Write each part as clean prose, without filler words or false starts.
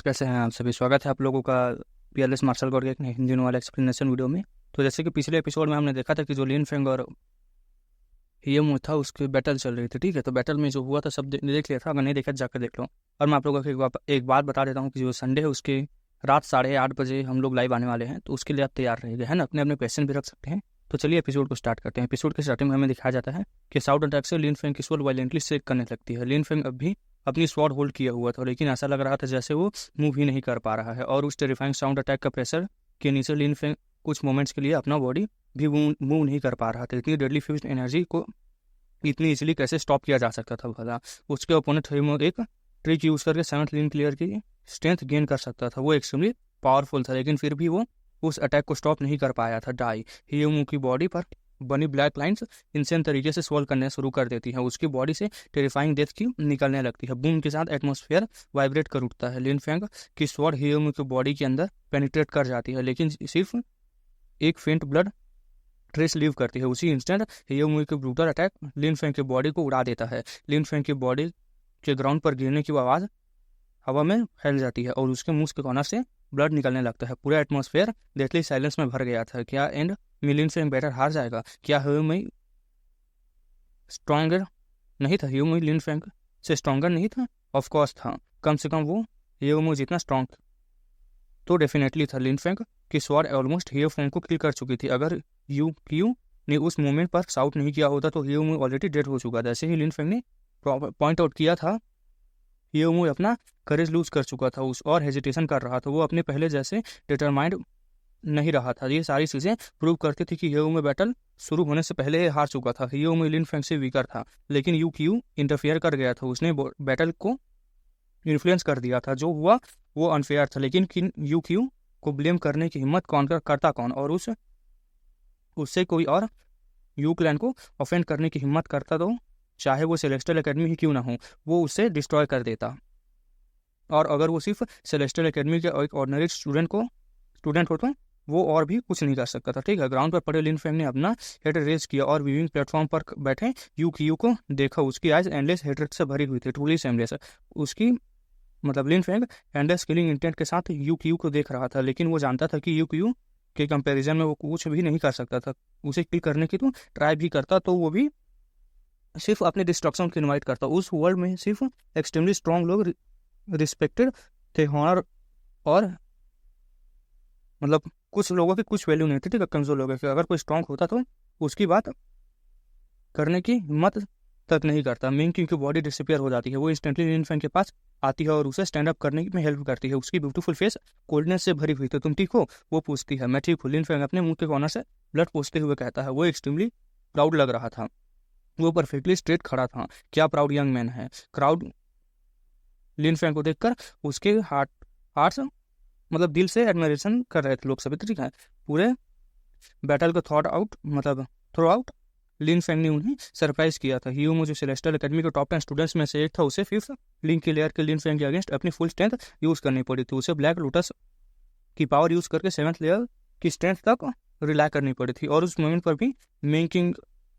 कैसे हैं आप सभी। स्वागत है आप लोगों का पीएलएस मार्शल कोड के एक हिंदी वाला एक्सप्लेनेशन वीडियो में। तो जैसे कि पिछले एपिसोड में हमने देखा था कि जो लिन फेंग और हियमू था उसकी बैटल चल रही थी। ठीक है, तो बैटल में जो हुआ था सब देख लिया था, अगर नहीं देखा जाकर देख लो। और मैं आप लोगों को एक बात बता देता हूँ कि जो संडे है उसके रात 8:30 बजे हम लोग लाइव आने वाले हैं, तो उसके लिए आप तैयार रहिएगा, है ना। अपने अपने क्वेश्चन भी रख सकते हैं। तो चलिए एपिसोड को स्टार्ट करते हैं। एपिसोड के स्टार्टिंग में हमें दिखाया जाता है कि साउंड अटैक से लिन फेंग की स्वॉर्ड वायलेंटली शेक करने लगती है। लिन फेंग अभी अपनी स्वॉर्ड होल्ड किया हुआ था, लेकिन ऐसा लग रहा था जैसे वो मूव ही नहीं कर पा रहा है। और उस टेरिफाइंग साउंड अटैक का प्रेशर के नीचे लिन फेंग कुछ मोमेंट्स के लिए अपना बॉडी भी मूव नहीं कर पा रहा था। इतनी डेडली फ्यूज एनर्जी को इतनी इजीली कैसे स्टॉप किया जा सकता था भला। उसके ओपोनेंट हियमू एक ट्रिक यूज करके 7th लिन क्लियर की स्ट्रेंथ गेन कर सकता था। वो एक्सट्रीमली पावरफुल था, लेकिन फिर भी वो उस अटैक को स्टॉप नहीं कर पाया था। डाई हियमू की बॉडी पर बनी ब्लैक लाइंस इंसेंट तरीके से सॉल्व करने शुरू कर देती है। उसकी बॉडी से टेरिफाइंग डेथ की निकलने लगती है। बूम के साथ एटमॉस्फेयर वाइब्रेट कर उठता है। लिन फेंग की स्वॉर्ड हियमू की बॉडी के अंदर पेनिट्रेट कर जाती है, लेकिन सिर्फ एक फेंट ब्लड ट्रेस लीव करती है। उसी इंस्टेंट हियमू की ब्रूटल अटैक लिन फेंग की बॉडी को उड़ा देता है। लिन फेंग की बॉडी के ग्राउंड पर गिरने की आवाज़ हवा में फैल जाती है और उसके मुंह के कॉर्नर से ब्लड निकलने लगता है। पूरा एटमॉस्फेयर डेथली साइलेंस में भर गया था। क्या एंड में लिन फेंग बैटर हार जाएगा? क्या हियमू स्ट्रॉन्गर नहीं था? हियमू लिन फेंग से स्ट्रॉन्गर नहीं था? ऑफ कोर्स था, कम से कम वो हियमू जितना स्ट्रॉन्ग तो डेफिनेटली था। लिन फेंग की स्वॉर्ड ऑलमोस्ट हियो फेंग को किल कर चुकी थी। अगर यू क्यू ने उस मोमेंट पर साउट नहीं किया होता तो हियोमू ऑलरेडी डेड हो चुका था। जैसे ही लिन फेंग ने पॉइंट आउट किया था, हियोमू अपना करेज लूज कर चुका था उस और हेजिटेशन कर रहा था। वो अपने पहले जैसे डिटरमाइंड नहीं रहा था। ये सारी चीज़ें प्रूव करती थी कि हियोमू बैटल शुरू होने से पहले हार चुका था। हियोमू लिन फेंग से वीकर था, लेकिन यू क्यू इंटरफेयर कर गया था। उसने बैटल को इन्फ्लुएंस कर दिया था। जो हुआ वो अनफेयर था, लेकिन यू क्यू को ब्लेम करने की हिम्मत करता कौन? और उससे कोई और यू क्लैन को ऑफेंड करने की हिम्मत करता तो चाहे वो सेलेस्टियल एकेडमी ही क्यों ना हो, वो उसे डिस्ट्रॉय कर देता। और अगर वो सिर्फ सेलेस्टियल एकेडमी के एक ऑर्डिनरी स्टूडेंट हो तो वो और भी कुछ नहीं कर सकता था। ठीक है, ग्राउंड पर पड़े लिन फेंग ने अपना हेड रेज किया और व्यूइंग प्लेटफॉर्म पर बैठे यू क्यू को देखा। उसकी आइज एंडलेस हेटरेट से भरी हुई थी, ट्रूली सेमलेस। उसकी मतलब लिन फेंग एंडलेस किलिंग इंटेंट के साथ यू क्यू को देख रहा था, लेकिन वो जानता था कि यू क्यू के कंपैरिजन में वो कुछ भी नहीं कर सकता था। उसे किल करने की तो ट्राई भी करता तो वो भी सिर्फ अपने डिस्ट्रक्शन को इन्वाइट करता। उस वर्ल्ड में सिर्फ एक्सट्रीमली स्ट्रॉन्ग लोग रिस्पेक्टेड थे। हॉनर और मतलब कुछ लोगों की कुछ वैल्यू नहीं थी। ठीक है, कमजोर लोगों की अगर कोई स्ट्रॉन्ग होता तो उसकी बात करने की हिम्मत तक नहीं करता। मिंग की बॉडी डिसअपियर हो जाती है। वो इंस्टेंटली लिन फेंग के पास आती है और उसे स्टैंड अप करने में हेल्प करती है। उसकी ब्यूटीफुल फेस कोल्डनेस से भरी हुई। तो तुम ठीक हो? वो पूछती है। मैं ठीक हूँ। लिन फेंग अपने मुंह के कॉर्नर से ब्लड पोंछते हुए कहता है। वो एक्सट्रीमली प्राउड लग रहा था। वो परफेक्टली स्ट्रेट खड़ा था। क्या प्राउड यंग मैन है। क्राउड लिन फेंग को देखकर उसके हार्ट मतलब दिल से एडमिरेशन कर रहे थे लोग सभी। ठीक है, पूरे बैटल को थ्रो आउट लिन फेंग ने उन्हें सरप्राइज किया था। हियमू जो सेलेस्टियल एकेडमी के टॉप 10 स्टूडेंट्स में से एक था, उसे 5th लिंक के लेयर के लिन फेंग के अगेंस्ट अपनी फुल स्ट्रेंथ यूज करनी पड़ी थी। उसे ब्लैक लोटस की पावर यूज करके 7th लेयर की स्ट्रेंथ तक रिलाई करनी पड़ी थी। और उस मोमेंट पर भी मेकिंग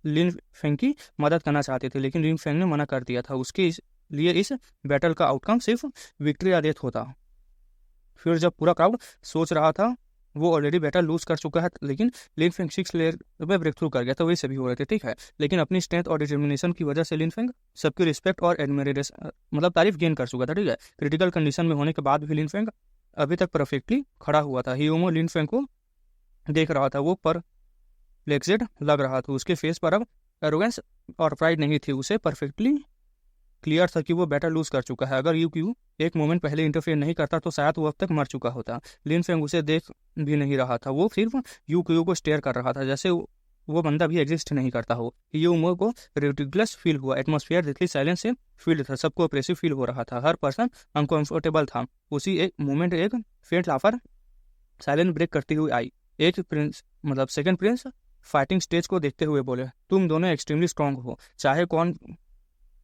लिन फेंग की मदद करना चाहते थे, लेकिन लिन फेंग ने मना कर दिया था। उसके लिए इस बैटल का आउटकम सिर्फ विक्ट्री या डेथ होता। फिर जब पूरा क्राउड सोच रहा था वो ऑलरेडी बैटल लूज कर चुका है, लेकिन लिन फेंग 6 लेयर में ब्रेक थ्रू कर गया था, वही सभी हो रहे थे। ठीक है, लेकिन अपनी स्ट्रेंथ और डिटर्मिनेशन की वजह से लिन फेंग सबकी रिस्पेक्ट और एडमिरेशन तारीफ गेन कर चुका था। ठीक है, क्रिटिकल कंडीशन में होने के बाद भी लिन फेंग अभी तक परफेक्टली खड़ा हुआ था। हियोमो लिन फेंग को देख रहा था। वो परप्लेक्सेड लग रहा था। उसके फेस पर अब एरोगेंस और प्राइड नहीं थी। उसे परफेक्टली क्लियर था कि वो बैटल लूज कर चुका है। अगर यू क्यू एक मोमेंट पहले इंटरफेयर नहीं करता तो शायद वो अब तक मर चुका होता। लिन फेंग उसे देख भी नहीं रहा था। वो सिर्फ यू क्यू को स्टेयर कर रहा था, जैसे वो बंदा भी एग्जिस्ट नहीं करता हो। हियोमो को रिडिकुलस फील हुआ। एटमॉस्फेयर डेथली साइलेंस से फील्ड था। सबको अप्रेसिव फील हो रहा था। हर पर्सन अनकंफर्टेबल था। उसी एक मोमेंट एक फेंट लाफर साइलेंट ब्रेक करती हुई आई। एक Prince second Prince fighting stage को देखते हुए बोले, तुम दोनों एक्सट्रीमली स्ट्रॉन्ग हो, चाहे कौन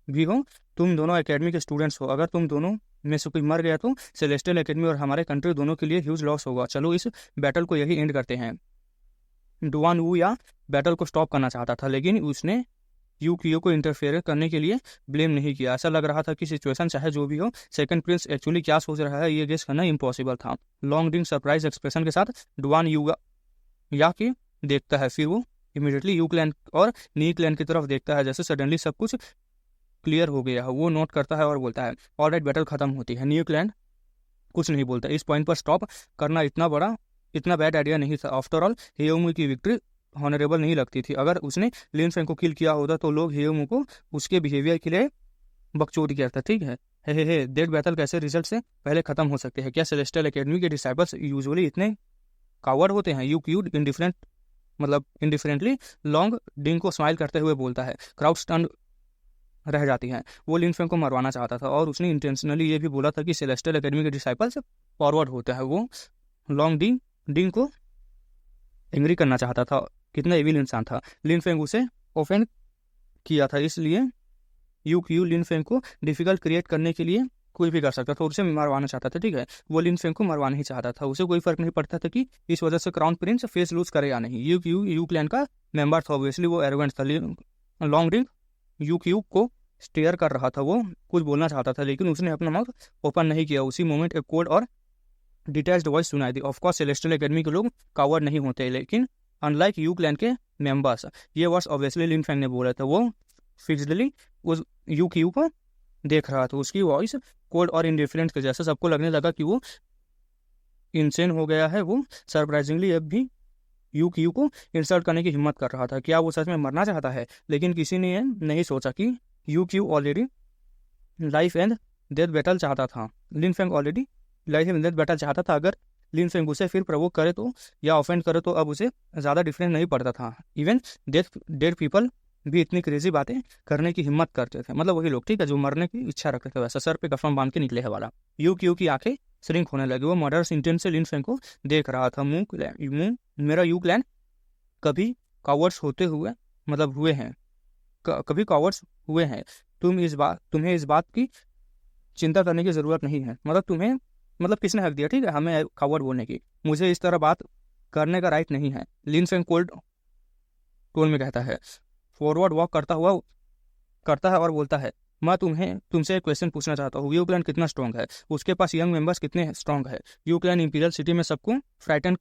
भी हो। तुम दोनों एकेडमी के स्टूडेंट्स हो। अगर तुम दोनों में से कोई मर गया तो सेलेस्टियल एकेडमी और हमारे कंट्री दोनों के लिए ह्यूज लॉस होगा। चलो इस बैटल को यही एंड करते हैं। डुआन वू या बैटल को स्टॉप करना चाहता था, लेकिन उसने यूक्यू को इंटरफेयर करने के लिए ब्लेम नहीं किया। ऐसा लग रहा था कि सिचुएशन चाहे जो भी हो, सेकंड प्रिंस एक्चुअली क्या सोच रहा है ये गेस करना इम्पॉसिबल था। लॉन्ग डिंग सरप्राइज एक्सप्रेशन के साथ डुआन या की देखता है, फिर वो इमीडिएटली यू क्लैन और नी क्लैन की तरफ देखता है, जैसे सडनली सब कुछ क्लियर हो गया है। वो नोट करता है और बोलता है ऑलराइट, बैटल खत्म होती है। न्यू क्लैन कुछ नहीं बोलता। इस पॉइंट पर स्टॉप करना इतना बैड आइडिया नहीं था। आफ्टर ऑल हेयोमू की विक्ट्री हॉनरेबल नहीं लगती थी। अगर उसने लिन फेंग को किल किया होता तो लोग हेयोमू को उसके बिहेवियर के लिए बकचोदी करता। ठीक है, हे डेड बैटल कैसे रिजल्ट से पहले खत्म हो सकते हैं? क्या सेलेस्टियल एकेडमी के डिसाइबल्स यूजुअली इतने कावर्ड होते हैं? यूक्यू इंडिफरेंटली लॉन्ग डिंग को स्माइल करते हुए बोलता है। क्राउड स्टन रह जाती है। वो लिन फेंग को मरवाना चाहता था और उसने इंटेंशनली ये भी बोला था कि सेलेस्टियल एकेडमी के डिसाइपल्स फॉरवर्ड होते हैं। वो लॉन्ग डिंग को एंग्री करना चाहता था। कितना एविल इंसान था। लिन फेंग उसे ऑफेंड किया था, इसलिए यूक्यू लिन फेंग को डिफिकल्ट क्रिएट करने के लिए कोई भी कर सकता था। उसे मरवाना चाहता था। ठीक है, वो लिन फेंग को मरवाना ही चाहता था। उसे कोई फर्क नहीं पड़ता था कि इस वजह से क्राउन प्रिंस फेस लूज करे या नहीं। यू क्लैन का मेंबर था, ऑब्वियसली वो एरोगेंट था। लॉन्ग डिंग यूक्यू को स्टेयर कर रहा था। वो कुछ बोलना चाहता था लेकिन उसने अपना माउथ ओपन नहीं किया। उसी मोमेंट एक कोल्ड और डिटैच्ड वॉइस सुनाई दी। ऑफकोर्स सेलेस्टियल एकेडमी के लोग कावर्ड नहीं होते, लेकिन अनलाइक यू क्लैन के मेंबर्स। ये वर्ड्स ऑब्वियसली लिन फेंग ने बोला था। वो फिजिकली उस यूक्यू को देख रहा था। उसकी वॉइस कोल्ड और इंडिफरेंट के जैसे सबको लगने लगा कि वो इंसेन हो गया है। वो सरप्राइजिंगली अब भी यूक्यू को इंसल्ट करने की हिम्मत कर रहा था। क्या वो सच में मरना चाहता है? लेकिन किसी ने नहीं सोचा कि यूक्यू already life and death battle चाहता था। Lin Feng already life and death battle चाहता था। अगर लिन फेंग उसे फिर प्रवोक करे तो या ऑफेंड करे तो अब उसे ज़्यादा डिफरेंस नहीं पड़ता था। इवन डेड पीपल भी इतनी क्रेजी बातें करने की हिम्मत करते थे। मतलब वही लोग, ठीक है, जो मरने की इच्छा रखते थे। वैसा सर पे कफन बांध के निकले है वाला। यूक्यू की आंखें श्रिंक होने लगी। वो मर्डरस इंटेंट से लिन फेंग को देख रहा था। मेरा यू क्लैन कभी कावर्ड्स हुए हैं, कभी कावर्ड्स हुए हैं। तुम्हें इस बात की चिंता करने की जरूरत नहीं है। किसने हक दिया, ठीक है, हमें कावर्ड बोलने की? मुझे इस तरह बात करने का राइट नहीं है। लिन फेंग कोल्ड टोन में कहता है। फॉरवर्ड वॉक करता है और बोलता है, मैं तुमसे एक क्वेश्चन पूछना चाहता हूँ। यू क्लैन कितना स्ट्रॉन्ग है? उसके पास यंग मेंबर्स कितने स्ट्रॉन्ग है? यू क्लैन इंपीरियल सिटी में सबको फ्राइटन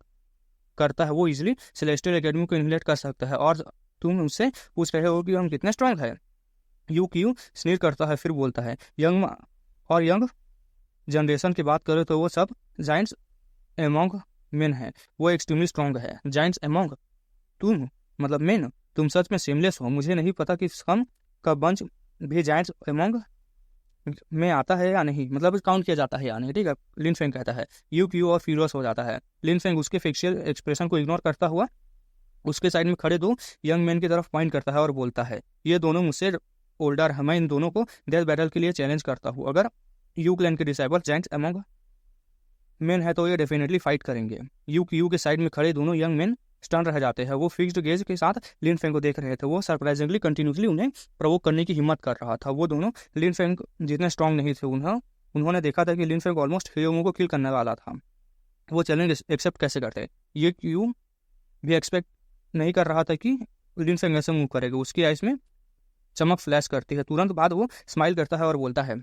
करता है। वो इजिली सेलेस्टियल एकेडमी को इन्हेट कर सकता है और तुम उससे पूछ रहे हो कि हम कितने स्ट्रॉन्ग है? यूक्यू स्नीर करता है, फिर बोलता है, यंग जनरेशन की बात करें तो वो सब जाइंट्स एमोंग मेन है। वो एक्सट्रीमली स्ट्रॉन्ग है। जाइंट्स एमोंग मेन, तुम सच में सेमलेस हो। मुझे नहीं पता कि हम का बंच भी जाइंट्स एमोंग में आता है या नहीं, काउंट किया जाता है या नहीं। ठीक है, लिन फेंग कहता है। यूक्यू और फ्यूरियस हो जाता है। लिन फेंग उसके फेशियल एक्सप्रेशन को इग्नोर करता हुआ उसके साइड में खड़े दो यंग मैन की तरफ पॉइंट करता है और बोलता है, ये दोनों मुझसे ओल्डर है। मैं इन दोनों को डेथ बैटल के लिए चैलेंज करता हूँ। अगर यू क्लैन के डिसाइबल जाइंट्स एमोंग मेन है तो ये डेफिनेटली फाइट करेंगे। यूक्यू के साइड में खड़े दोनों यंग मैन स्टन रह जाते हैं। वो फिक्स्ड गेज के साथ लिन फेंग को देख रहे थे। वो सरप्राइजिंगली कंटिन्यूसली उन्हें प्रोवोक करने की हिम्मत कर रहा था। वो दोनों लिन फेंग जितने स्ट्रांग नहीं थे, उन्होंने देखा था कि लिन फेंग ऑलमोस्ट हेयोमू को किल करने वाला था। वो चैलेंज एक्सेप्ट कैसे करते? ये क्यू भी एक्सपेक्ट नहीं कर रहा था कि लिन फेंग ऐसे मूव करेगा। उसकी आइज में चमक फ्लैश करती है। तुरंत बाद वो स्माइल करता है और बोलता है,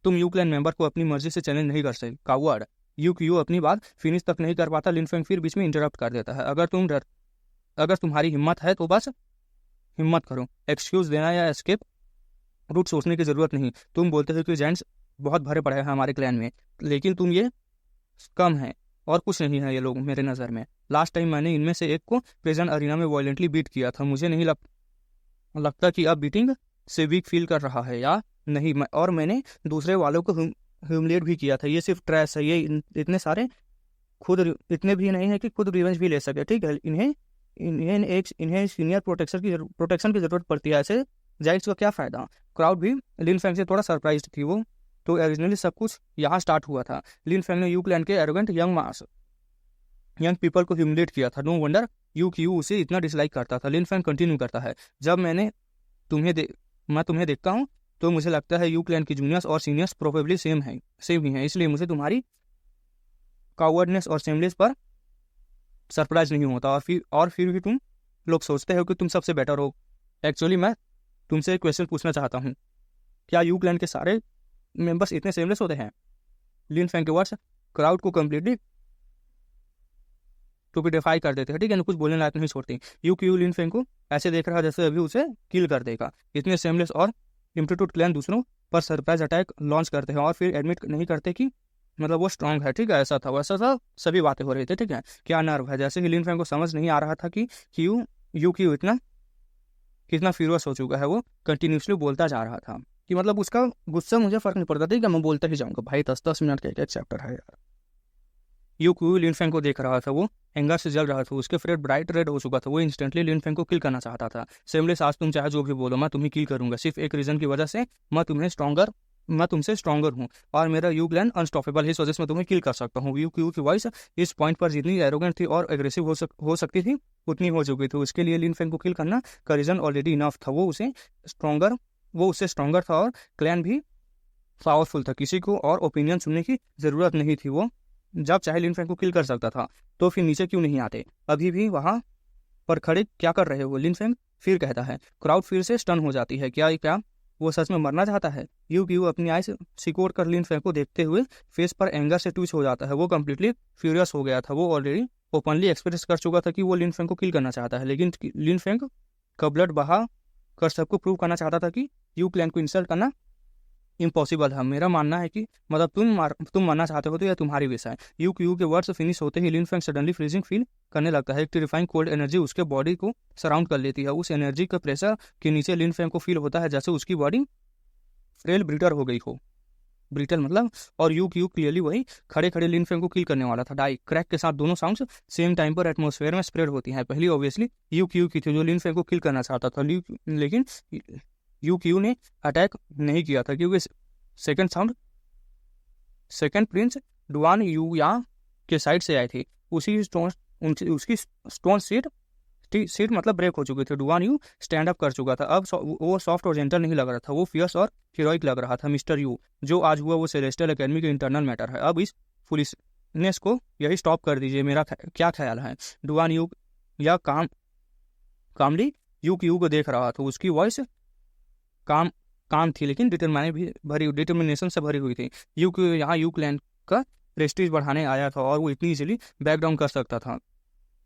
तुम यू क्लैन मेंबर को अपनी मर्जी से चैलेंज नहीं कर सकते कावर्ड। यूक्यू अपनी बात फिनिश तक नहीं कर पाता। लिन फेंग फिर बीच में इंटरप्ट कर देता है। अगर तुम्हारी हिम्मत है तो बस हिम्मत करो। एक्सक्यूज देना या एस्केप रूट सोचने की जरूरत नहीं। तुम बोलते हो कि जेंट्स बहुत भरे पड़े हैं हमारे क्लैन में, लेकिन तुम ये कम है और कुछ नहीं है ये लोग मेरे नज़र में। लास्ट टाइम मैंने इनमें से एक को प्रेजेंट अरीना में वायलेंटली बीट किया था। मुझे नहीं लगता कि अब बीटिंग से वीक फील कर रहा है या नहीं। और मैंने दूसरे वालों को ह्यूमिलेट भी किया था। ये सिर्फ ट्रैश है। ये इतने सारे इतने भी नहीं है कि खुद रिवेंज भी ले सके। ठीक है, इन्हें सीनियर प्रोटेक्शन की जरूरत पड़ती है। ऐसे जाइंट्स का क्या फायदा? क्राउड भी लिन फेंग से थोड़ा सरप्राइज थी। वो तो ओरिजिनली सब कुछ यहाँ स्टार्ट हुआ था। लिन फेंग ने यू क्लैन के एरोगेंट यंग पीपल को ह्यूमिलेट किया था। नो वंडर यूक्यू उसे इतना डिसलाइक करता था। लिन फेंग कंटिन्यू करता है, जब मैं तुम्हें देखता हूँ तो मुझे लगता है यू क्लैन की जूनियर्स और सीनियर्स प्रोबेबली सेम ही हैं। इसलिए मुझे तुम्हारी कावर्डनेस और सेमलेस पर सरप्राइज नहीं होता। और फिर भी तुम लोग सोचते हो कि तुम सबसे बेटर हो। एक्चुअली मैं तुमसे एक क्वेश्चन पूछना चाहता हूँ, क्या यू क्लैन के सारे मेंबर्स इतने सेमलेस होते हैं? लिन फैंग के वर्ड्स क्राउड को कम्प्लीटली टूपिडिफाई कर देते हैं, ठीक है, कुछ बोलने लायक नहीं छोड़ते। यू क्यू लिन फैंग को ऐसे देख रहा है जैसे अभी उसे किल कर देगा। इतने सेमलेस और इम्प्टीट्यूड क्लैन दूसरों पर सरप्राइज अटैक लॉन्च करते हैं और फिर एडमिट नहीं करते कि मतलब वो स्ट्रांग है, ठीक है, ऐसा था वैसा था, सभी बातें हो रही थी, ठीक है। क्या नर्व है, जैसे कि लिन फैंग को समझ नहीं आ रहा था कि यू क्यू इतना कितना फ्यूरियस हो चुका है। वो कंटिन्यूसली बोलता जा रहा था कि मतलब उसका गुस्सा मुझे फर्क नहीं पड़ता, ठीक है, मैं बोलता ही जाऊंगा भाई, 10-10 मिनट का एक चैप्टर है यार। यू क्यू लिन फैंग को देख रहा था, वो एंगर से जल रहा था, उसके फेस ब्राइट रेड हो चुका था, वो इंस्टेंटली लिन फैंग को किल करना चाहता था। सेमलेस, आज तुम चाहे जो भी बोलो, मैं तुम्हें किल करूंगा, सिर्फ एक रीजन की वजह से, मैं तुमसे स्ट्रॉन्गर हूँ और मेरा यू क्लैन अनस्टॉपेबल है, इस वजह से मैं तुम्हें किल कर सकता हूँ। यू क्यू की वॉइस इस पॉइंट पर जितनी एरोगेंट थी और एग्रेसिव हो सकती थी उतनी हो चुकी थी। उसके लिए लिन फैंग को किल करना का रीजन ऑलरेडी इनफ था। वो उससे स्ट्रॉन्गर था और क्लैन भी पावरफुल था, किसी को और ओपिनियन सुनने की जरूरत नहीं थी। वो जब चाहे लिन फैंग को किल कर सकता था, तो फिर नीचे क्यों नहीं आते? अभी भी वहां पर खड़े क्या कर रहे हो? लिन फैंग फिर कहता है। क्राउड फिर से स्टन हो जाती है। क्या वो सच में मरना चाहता है? यू क्यू अपनी आइस सिकोड़ कर लिन फैंग को देखते हुए फेस पर एंगर से ट्विच हो जाता है। वो कंप्लीटली फ्यूरियस हो गया था। वो ऑलरेडी ओपनली एक्सप्रेस कर चुका था कि वो लिन फैंग को किल करना चाहता है, लेकिन लिन फैंग का ब्लड बहा कर सबको प्रूव करना चाहता था कि यू क्लैन को इंसल्ट करना इम्पॉसिबल है। मेरा मानना है कि मतलब तुम मरना चाहते हो तो यह तुम्हारी विषय है। यू क्यू के वर्ड्स फिनिश होते ही लिन फैंग सडनली फ्रीजिंग फील करने लगता है। एक टेरिफाइंग कोल्ड एनर्जी उसके बॉडी को सराउंड कर लेती है। उस एनर्जी का प्रेशर के नीचे लिन फैंग को फील होता है जैसे उसकी बॉडी फ्रेल ब्रिटर हो गई हो। ब्रिटल मतलब, और यू क्यू क्लियरली वही खड़े खड़े लिन फैंग को किल करने वाला था। डाई क्रैक के साथ दोनों साउंड्स सेम टाइम पर एटमॉस्फेयर में स्प्रेड होती हैं। पहली ऑब्वियसली यू क्यू की थी जो लिन फैंग को किल करना चाहता था, लेकिन यू क्यू ने अटैक नहीं किया था क्योंकि सेकंड प्रिंस डुआन यू या के साइड से आई थी। उसकी स्टोन सीट मतलब ब्रेक हो चुकी थी। डुआन यू स्टैंड अप कर चुका था। अब वो सॉफ्ट और जेंटल नहीं लग रहा था, वो फियर्स और हीरोइक लग रहा था। मिस्टर यू जो आज हुआ वो सेलेस्टियल एकेडमी के इंटरनल मैटर है। अब इस फुलिशनेस को यही स्टॉप कर दीजिए। मेरा क्या ख्याल है? डुआन यू या कामली यू क्यू को देख रहा था। उसकी वॉइस काम थी लेकिन डिटर्मिनेशन से भरी हुई थी। यू क्यू यहाँ यू क्लैन का प्रेस्टीज बढ़ाने आया था और वो इतनी इजीली बैक डाउन कर सकता था।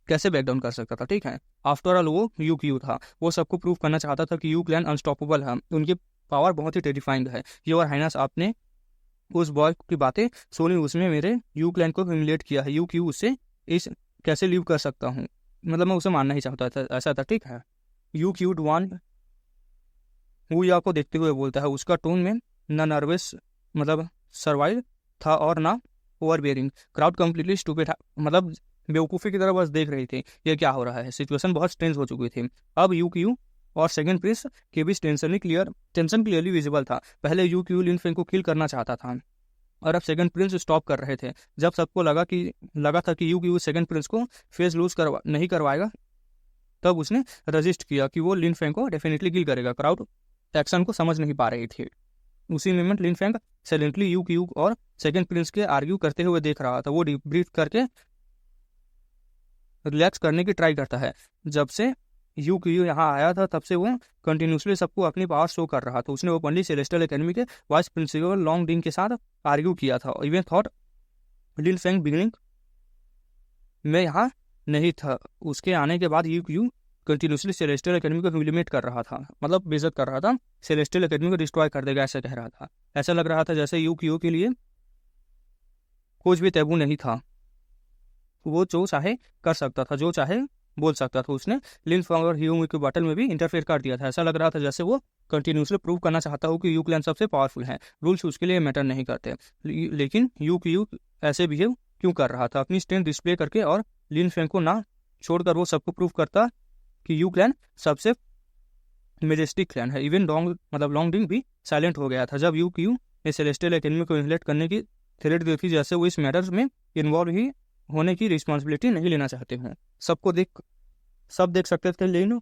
कैसे बैक डाउन कर सकता था? ठीक है, आफ्टर ऑल वो यू क्यू था। वो सबको प्रूव करना चाहता था कि यू क्लैन अनस्टॉपेबल है, उनकी पावर बहुत ही टेरिफाइंग है। योर हाइनेस, आपने उस बॉय की बातें सुनी, उसमें मेरे यू क्लैन को ह्यूमिलेट किया है। यू क्यू उससे इस कैसे लीव कर सकता हूँ? मतलब मैं उसे मानना ही चाहता था, ऐसा था, ठीक है। यू क्यू डुआन हु या को देखते हुए बोलता है। उसका टोन में ना नर्वस मतलब सर्वाइव था और ना ओवरबेयरिंग। क्राउड कंप्लीटली स्टूपिड, मतलब बेवकूफ़ी की तरह बस देख रही थी ये क्या हो रहा है। सिचुएशन बहुत स्ट्रेंज हो चुकी थी। अब यू क्यू और सेकंड प्रिंस के बीच टेंशन क्लियरली विजिबल था। पहले यू क्यू लिन फैंग को किल करना चाहता था और अब सेकंड प्रिंस स्टॉप कर रहे थे। जब सबको लगा था कि यू क्यू सेकंड प्रिंस को फेस लूज नहीं करवाएगा, तब उसने रजिस्ट किया कि वो लिन फैंग को डेफिनेटली किल करेगा। क्राउड एक्शन को समझ नहीं पा रही थी। उसी मोमेंट लिन फैंग साइलेंटली यू क्यू और सेकंड प्रिंस के आर्ग्यू करते हुए देख रहा था। वो डीप ब्रीथ करके रिलैक्स करने की ट्राई करता है। जब से यू क्यू यहाँ आया था तब से वो कंटिन्यूसली सबको अपनी पावर शो कर रहा था। उसने ओपनली सेलेस्टियल एकेडमी के वाइस प्रिंसिपल लॉन्ग डिंग के साथ आर्ग्यू किया था। इवन थॉट लिन फैंग बिगिनिंग में यहाँ नहीं था। उसके आने के बाद you Q continuously celestial academy को ह्यूमिलेट कर रहा था, मतलब बेइज्जत कर रहा था। सेलेस्टियल एकेडमी को डिस्ट्रॉय कर देगा ऐसा कह रहा था। ऐसा लग रहा था जैसे यू क्यू के लिए कुछ भी तैबू नहीं था। वो जो चाहे कर सकता था, जो चाहे बोल सकता था। उसने लिन फैंग और ह्यू के बैटल में भी इंटरफेयर कर दिया था। ऐसा लग रहा था जैसे वो कंटिन्यूसली प्रूव करना चाहता हो कि यू क्लैन सबसे पावरफुल है। रूल्स उसके लिए मैटर नहीं करते। लेकिन यू क्यू ऐसे बिहेव क्यों कर रहा था? अपनी स्ट्रेंथ डिस्प्ले करके और लिन फैंग को ना छोड़कर वो सबको प्रूव करता कि यू क्लैन सबसे मेजेस्टिक क्लैन है। इवन लॉन्ग डिंग भी साइलेंट हो गया था जब यू क्यू ने सेलेस्टियल एकेडमी को इनहेट करने की थ्रेट दी थी, जैसे वो इस मैटर्स में इन्वॉल्व ही होने की रिस्पॉन्सिबिलिटी नहीं लेना चाहते हैं। सब देख सकते थे लेकिन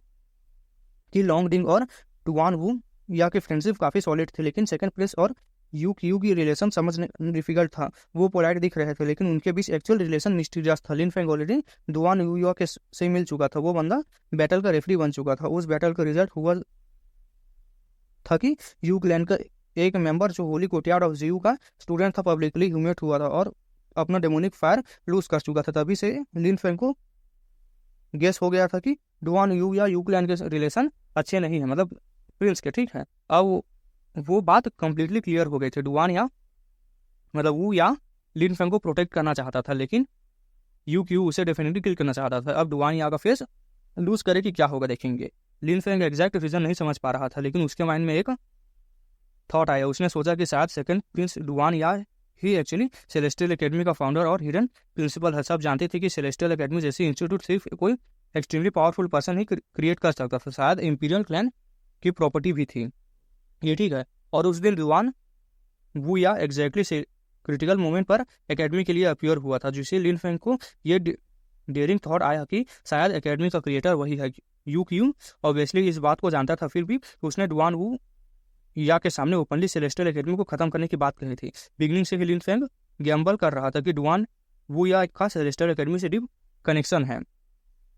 कि लॉन्ग डिंग और डुआन वू या के फ्रेंडशिप काफ़ी सॉलिड थे, लेकिन सेकंड प्रिंस और यू क्यू की रिलेशन समझने डिफिकल्ट था। वो पोलाइट दिख रहे थे लेकिन उनके बीच एक्चुअल रिलेशन मिस्टीरियस था। लिन फैंग ऑलरेडी डुआन यू या के से मिल चुका था। वो बंदा बैटल का रेफरी बन चुका था। उस बैटल का रिजल्ट हुआ था कि यू क्लैन का एक मेंबर जो होली कोर्टयार्ड ऑफ जीयू का स्टूडेंट था पब्लिकली ह्यूमिलेट हुआ था और अपना डेमोनिक फायर लूज कर चुका था। तभी से लिन फेंग को गेस हो गया था कि डुआन यू या यू क्लैन के रिलेशन अच्छे नहीं है, मतलब प्रिंस के, ठीक है। अब वो बात कंप्लीटली क्लियर हो गई थी। डुआन या मतलब वू या लिन फेंग को प्रोटेक्ट करना चाहता था, लेकिन यू क्यू उसे डेफिनेटली किल करना चाहता था। अब डुआन या का फेस लूज करे कि क्या होगा देखेंगे। लिन फेंग एग्जैक्ट रीजन नहीं समझ पा रहा था, लेकिन उसके माइंड में एक थॉट आया। उसने सोचा कि शायद सेकंड प्रिंस डुआन या ही एक्चुअली सेलेस्टियल एकेडमी का फाउंडर और हिडन प्रिंसिपल है। सब जानते थे कि सेलेस्टियल एकेडमी जैसी इंस्टीट्यूट सिर्फ कोई एक्सट्रीमली पावरफुल पर्सन ही क्रिएट कर सकता था, शायद इंपीरियल क्लैन की प्रॉपर्टी भी थी ये, ठीक है। और उस दिन डुआन वू या एग्जैक्टली से क्रिटिकल मोमेंट पर एकेडमी के लिए अपीयर हुआ था, जिससे लिन फेंग को ये डेयरिंग थॉट आया कि शायद एकेडमी का क्रिएटर वही है। यू क्यू ऑब्वियसली इस बात को जानता था, फिर भी उसने डुआन वू या के सामने ओपनली सेलेस्टियल एकेडमी को खत्म करने की बात कही थी। बिगनिंग से ही लिन फेंग गैम्बल कर रहा था कि डुआन वू या का सेलेस्टियल एकेडमी से डीप कनेक्शन है।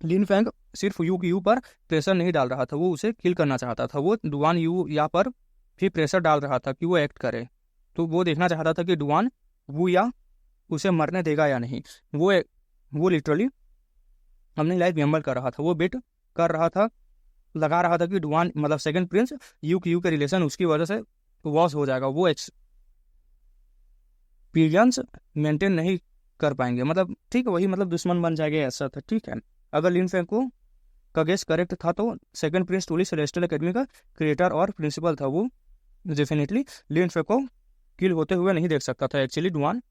लिन फेंग सिर्फ यू क्यू पर प्रेशर नहीं डाल रहा था, वो उसे किल करना चाहता था। वो डुआन यू या पर भी प्रेशर डाल रहा था कि वो एक्ट करे। तो वो देखना चाहता था कि डुआन वू या उसे मरने देगा या नहीं। वो लिटरली अपनी लाइफ गैम्बल कर रहा था। वो बेट कर रहा था, लगा रहा था कि डुआन मतलब सेकंड प्रिंस यू क्यू के रिलेशन उसकी वजह से वॉश हो जाएगा, वो एक्सपीरियंस मेंटेन नहीं कर पाएंगे, मतलब ठीक है वही, मतलब दुश्मन बन जाएंगे ऐसा था, ठीक है। अगर लिन फेंग को का गेस करेक्ट था तो सेकंड प्रिंस टूली सेलेस्टियल एकेडमी का क्रिएटर और प्रिंसिपल था। वो डेफिनेटली लिन फेंग को किल होते हुए नहीं देख सकता था। एक्चुअली डुआन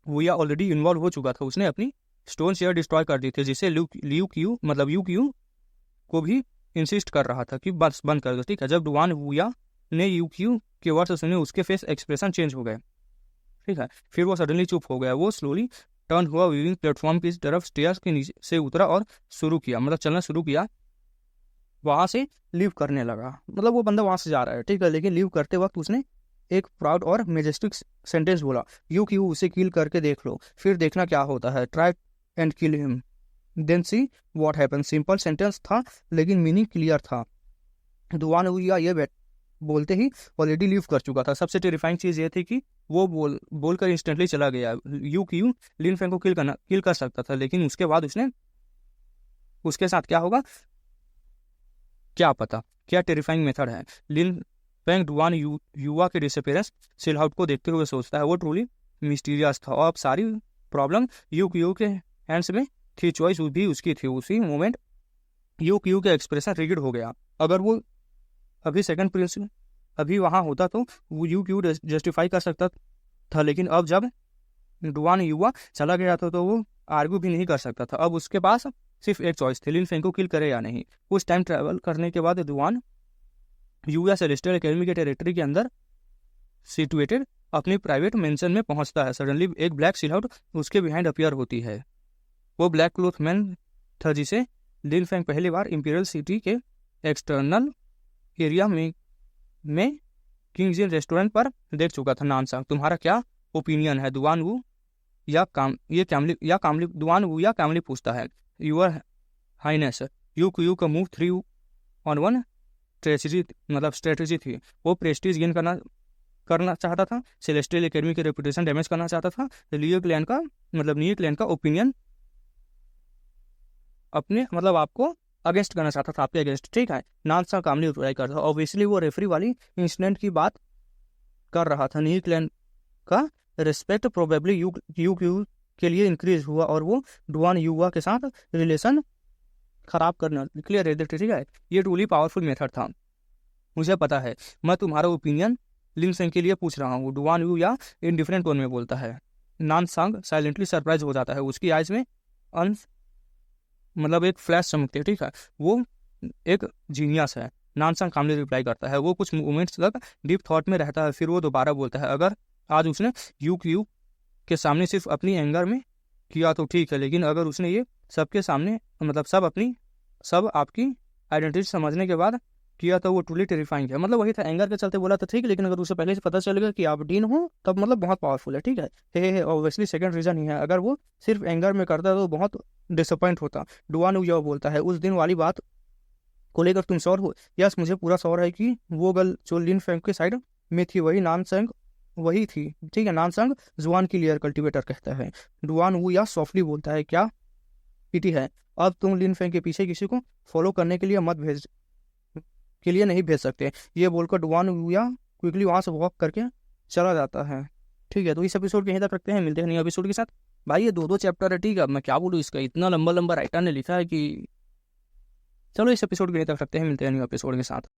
वो या ऑलरेडी इन्वॉल्व हो चुका था, उसने अपनी स्टोन शेयर डिस्ट्रॉय कर दी थी, जिससे यू क्यू को भी इंसिस्ट कर रहा था कि बस बंद कर दो, ठीक है। जब डुआन वूया ने यू क्यू के वर्ड सुने, उसके फेस एक्सप्रेशन चेंज हो गए, ठीक है। फिर वो सडनली चुप हो गया। वो स्लोली टर्न हुआ, वीविंग प्लेटफॉर्म की तरफ स्टेयर्स के नीचे से उतरा और शुरू किया, मतलब चलना शुरू किया, वहां से लीव करने लगा। मतलब वो बंदा वहां से जा रहा है, ठीक है, लेकिन लीव करते वक्त उसने एक प्राउड और मेजेस्टिक सेंटेंस बोला, यू क्यू उसे किल करके देख लो, फिर देखना क्या होता है, try and kill him then see what happen. Simple sentence था लेकिन मीनिंग क्लियर था। डुआन वूया ये बोलते ही ऑलरेडी लीव कर चुका था। सबसे टेरिफाइंग चीज ये थी कि वो बोलकर इंस्टेंटली चला गया। यू क्यू लिन फेंग को किल कर सकता था, लेकिन उसके बाद उसके साथ क्या होगा क्या पता। क्या टेरिफाइंग मेथड है। लिन फेंग डुआन युवा के डिसअपीयरेंस सिल आउट को देखते हुए सोचता है वो ट्रूली मिस्टीरियस था और अब सारी प्रॉब्लम यू क्यू के हैंड्स में थी, चॉइस भी उसकी थी। उसी मोमेंट यू क्यू के एक्सप्रेशन रिगिड हो गया। अगर वो अभी सेकंड प्रिंस अभी वहां होता तो वो यू क्यू जस्टिफाई कर सकता था, लेकिन अब जब डुआन युवा चला गया था तो वो आर्ग्यू भी नहीं कर सकता था। अब उसके पास सिर्फ एक चॉइस थी, लिन फेंग को किल करे या नहीं। कुछ टाइम ट्रैवल करने के बाद डुआन युवा सेलेस्टियल एकेडमी के टेरिटरी के अंदर सिचुएटेड अपनी प्राइवेट मेंशन में पहुंचता है। सडनली एक ब्लैक सिलआउट उसके बिहाइंड अपीयर होती है। वो ब्लैक क्लोथ मैन था जिसे लिन फेंग पहली बार इंपीरियल सिटी के एक्सटर्नल एरिया में किंग्स इन रेस्टोरेंट पर देख चुका था। नानसांग, तुम्हारा क्या ओपिनियन है? डुआन वू या कामली पूछता है। यूर हाइनेस, यू क्यू का मूव 3-on-1 स्ट्रेटेजी थी। वो प्रेस्टीज गेन करना चाहता था, सेलेस्टियल एकेडमी की रेपुटेशन डैमेज करना चाहता था, न्यू क्लैन का ओपिनियन अपने आपको अगेंस्ट करना चाहता था, आपके अगेंस्ट, ठीक है। नानसा कामली रिप्लाई करता था। ऑब्वियसली वो रेफरी वाली इंसिडेंट की बात कर रहा था। न्यू क्लैन का रिस्पेक्ट प्रोबेबली यू क्यू के लिए इंक्रीज हुआ और वो डुआन युवा के साथ रिलेशन खराब करने के लिए रेडी थे, ठीक है। ये ट्रूली पावरफुल मेथड था। मुझे पता है, मैं तुम्हारा ओपिनियन लिन फेंग के लिए पूछ रहा हूँ, डुआन यू या इन डिफरेंट टोन में बोलता है। नानसांग साइलेंटली सरप्राइज हो जाता है। उसकी आइज में एक फ्लैश चमकती है, ठीक है। वो एक जीनियस है। नानसांग कामली रिप्लाई करता है। वो कुछ मोमेंट्स तक डीप थॉट में रहता है, फिर वो दोबारा बोलता है, अगर आज उसने यू क्यू के सामने सिर्फ अपनी एंगर में किया तो ठीक है, लेकिन अगर उसने ये सबके सामने सब आपकी आइडेंटिटी समझने के बाद किया तो वो ट्रूली टेरिफाइंग है। वही था, एंगर के चलते बोला था, ठीक है, लेकिन अगर उसे पहले से पता चलेगा कि आप डीन हो तब बहुत पावरफुल है, ठीक है। हे ऑब्वियसली सेकंड रीजन ही है। अगर वो सिर्फ एंगर में करता तो बहुत डिसअपॉइंट होता। डुआन यू बोलता है, उस दिन वाली बात को लेकर तुम श्योर हो? यस, मुझे पूरा श्योर है कि वो गर्ल जो लिन फेंग के साइड में थी वही नानसेंग वही थी। ठीक है, नानसेंग जुआन की लेयर कल्टीवेटर कहता है। डुआन वू या सॉफ्टली बोलता है, क्या पीटी है? अब तुम लिन फेंग के पीछे किसी को फॉलो करने के लिए नहीं भेज सकते। ये बोलकर डुआन वू या क्विकली वहां से वॉक करके चला जाता है। ठीक है, तो इस एपिसोड के यहीं तक रखते हैं, मिलते हैं नए एपिसोड के साथ। भाई ये दो चैप्टर है, ठीक है, अब मैं क्या बोलूँ, इसका इतना लंबा लंबा राइटर ने लिखा है कि चलो इस एपिसोड के यहीं तक रखते हैं, मिलते हैं न्यू एपिसोड के साथ।